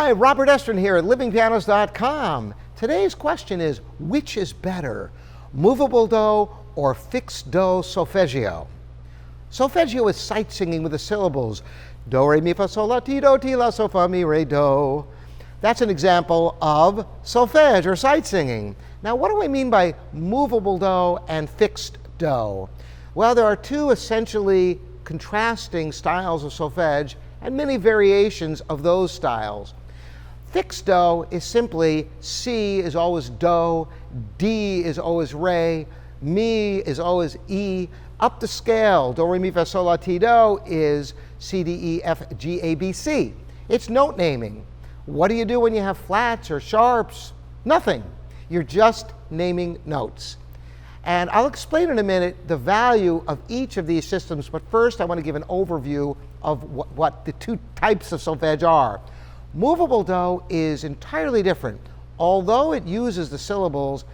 Hi, Robert Estrin here at livingpianos.com. Today's question is, which is better, movable do or fixed do solfeggio? Solfeggio is sight singing with the syllables do, re, mi, fa, sol, la, ti, do, ti, la, so, fa, mi, re, do. That's an example of solfege or sight singing. Now, what do I mean by movable do and fixed do? Well, there are two essentially contrasting styles of solfege and many variations of those styles. Fixed do is simply C is always do, D is always re, mi is always E. Up the scale, do, re, mi, fa, sol, la, ti, do is C, D, E, F, G, A, B, C. It's note naming. What do you do when you have flats or sharps? Nothing. You're just naming notes. And I'll explain in a minute the value of each of these systems, but first I want to give an overview of what the two types of solfege are. Movable do is entirely different. Although it uses the syllables,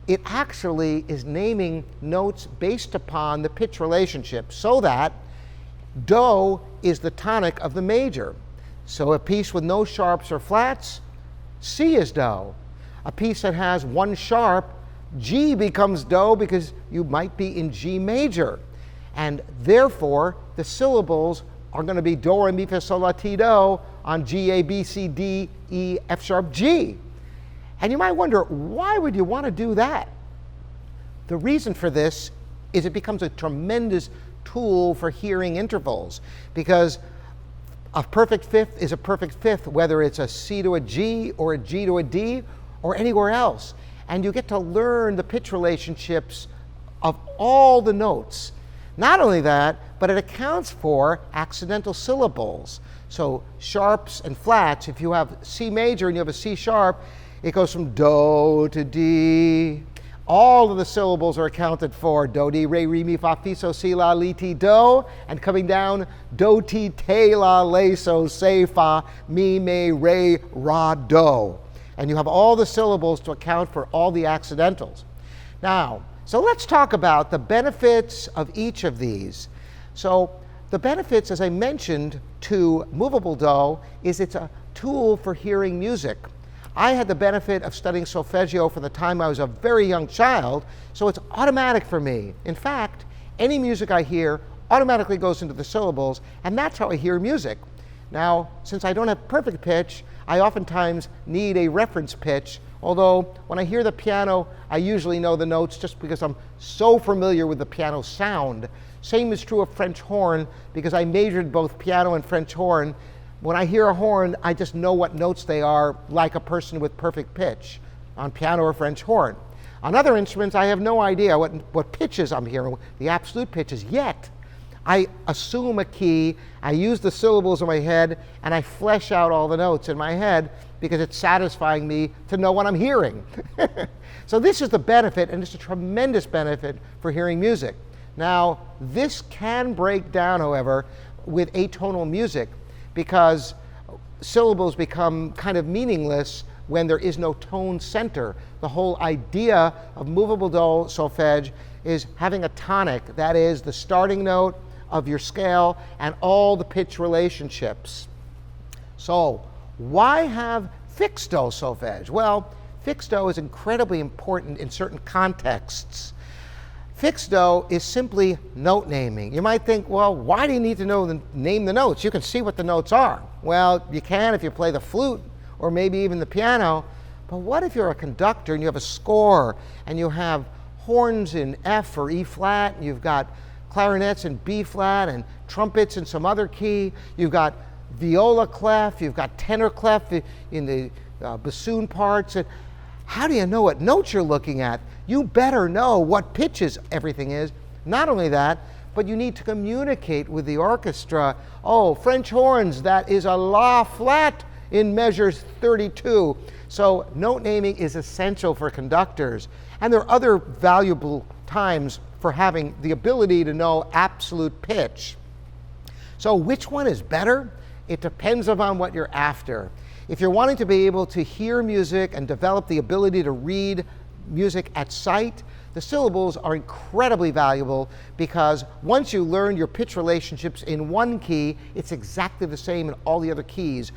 it actually is naming notes based upon the pitch relationship, so that do is the tonic of the major. So a piece with no sharps or flats, C is do. A piece that has one sharp, G becomes do because you might be in G major. And therefore, the syllables are going to be do, re, mi, fa, sol, la, ti, do on G, A, B, C, D, E, F sharp, G. And you might wonder, why would you want to do that? The reason for this is it becomes a tremendous tool for hearing intervals, because a perfect fifth is a perfect fifth, whether it's a C to a G or a G to a D or anywhere else. And you get to learn the pitch relationships of all the notes. Not only that, but it accounts for accidental syllables. So sharps and flats, if you have C major and you have a C sharp, it goes from do to D. All of the syllables are accounted for. Do, di, re, mi, fa, fi, so, si, la, li, ti, do. And coming down, do, ti, te, la, le, so, se, fa, mi, me, re, ra, do. And you have all the syllables to account for all the accidentals. Now, so let's talk about the benefits of each of these. So the benefits, as I mentioned, to movable do is it's a tool for hearing music. I had the benefit of studying solfeggio from the time I was a very young child, so it's automatic for me. In fact, any music I hear automatically goes into the syllables, and that's how I hear music. Now, since I don't have perfect pitch, I oftentimes need a reference pitch, although when I hear the piano, I usually know the notes just because I'm so familiar with the piano sound. Same is true of French horn, because I majored both piano and French horn. When I hear a horn, I just know what notes they are, like a person with perfect pitch on piano or French horn. On other instruments, I have no idea what pitches I'm hearing, the absolute pitches, yet I assume a key, I use the syllables in my head, and I flesh out all the notes in my head because it's satisfying me to know what I'm hearing. So this is the benefit, and it's a tremendous benefit for hearing music. Now, this can break down, however, with atonal music, because syllables become kind of meaningless when there is no tone center. The whole idea of movable do solfege is having a tonic, that is the starting note of your scale and all the pitch relationships. So why have fixed do solfege? Well, fixed do is incredibly important in certain contexts. Fixed do is simply note naming. You might think, well, why do you need to name the notes? You can see what the notes are. Well, you can if you play the flute or maybe even the piano. But what if you're a conductor and you have a score and you have horns in F or E flat, and you've got clarinets in B flat and trumpets in some other key. You've got viola clef, you've got tenor clef in the bassoon parts. And how do you know what notes you're looking at? You better know what pitches everything is. Not only that, but you need to communicate with the orchestra. Oh, French horns, that is a La flat in measure 32. So note naming is essential for conductors. And there are other valuable times for having the ability to know absolute pitch. So which one is better? It depends upon what you're after. If you're wanting to be able to hear music and develop the ability to read music at sight, the syllables are incredibly valuable, because once you learn your pitch relationships in one key, it's exactly the same in all the other keys.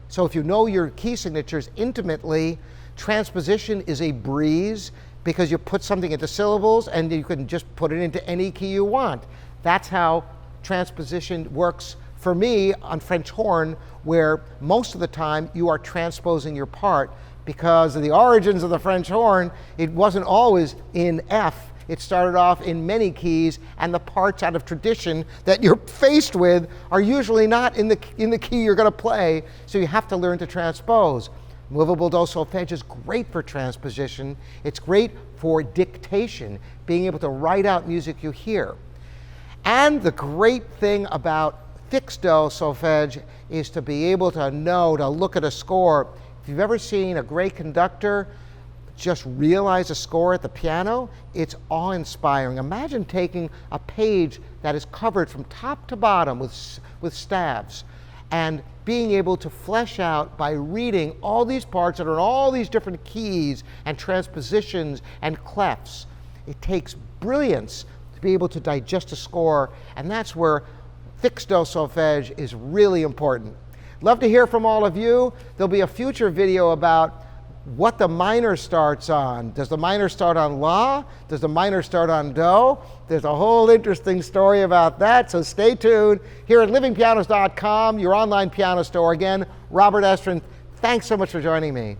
So if you know your key signatures intimately, transposition is a breeze because you put something into syllables and you can just put it into any key you want. That's how transposition works for me on French horn, where most of the time you are transposing your part because of the origins of the French horn. It wasn't always in F. It started off in many keys, and the parts out of tradition that you're faced with are usually not in the key you're going to play, so you have to learn to transpose. Movable do solfege is great for transposition. It's great for dictation, being able to write out music you hear. And the great thing about fixed do solfege is to be able to know, to look at a score. If you've ever seen a great conductor just realize a score at the piano, it's awe-inspiring. Imagine taking a page that is covered from top to bottom with staves and being able to flesh out by reading all these parts that are in all these different keys and transpositions and clefs. It takes brilliance to be able to digest a score, and that's where fixed do solfege is really important. Love to hear from all of you. There'll be a future video about what the minor starts on. Does the minor start on La? Does the minor start on Do? There's a whole interesting story about that, so stay tuned. Here at livingpianos.com, your online piano store. Again, Robert Estrin, thanks so much for joining me.